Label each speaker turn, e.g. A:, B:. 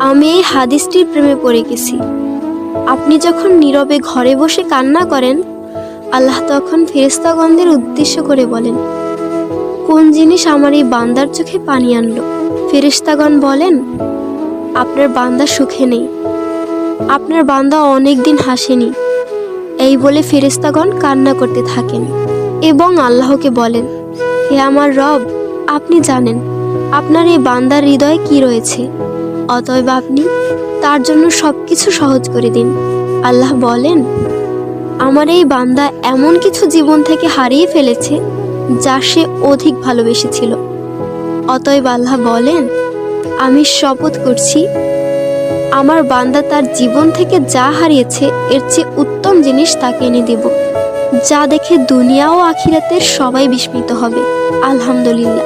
A: আমি এই হাদিসটির প্রেমে পড়ে গেছি। আপনি যখন নীরবে ঘরে বসে কান্না করেন, আল্লাহ তখন ফেরেশতাগণদের উদ্দেশ্য করে বলেন, কোন জিনিস আমার এই বান্দার চোখে পানি আনলো? ফেরেশতাগণ বলেন, আপনার বান্দা সুখে নেই, আপনার বান্দা অনেক দিন হাসেনি। এই বলে ফেরেশতাগণ কান্না করতে থাকেন এবং আল্লাহকে বলেন, হে আমার রব, আপনি জানেন আপনার এই বান্দার হৃদয়ে কি রয়েছে, অতএব আপনি তার জন্য সবকিছু সহজ করে দিন। আল্লাহ বলেন, আমার এই বান্দা এমন কিছু জীবন থেকে হারিয়ে ফেলেছে যা সে অধিক ভালোবেসেছিল। অতএব আল্লাহ বলেন, আমি শপথ করছি, আমার বান্দা তার জীবন থেকে যা হারিয়েছে এর চেয়ে উত্তম জিনিস তাকে এনে দেব, যা দেখে দুনিয়া ও আখিরাতের সবাই বিস্মিত হবে। আলহামদুলিল্লাহ।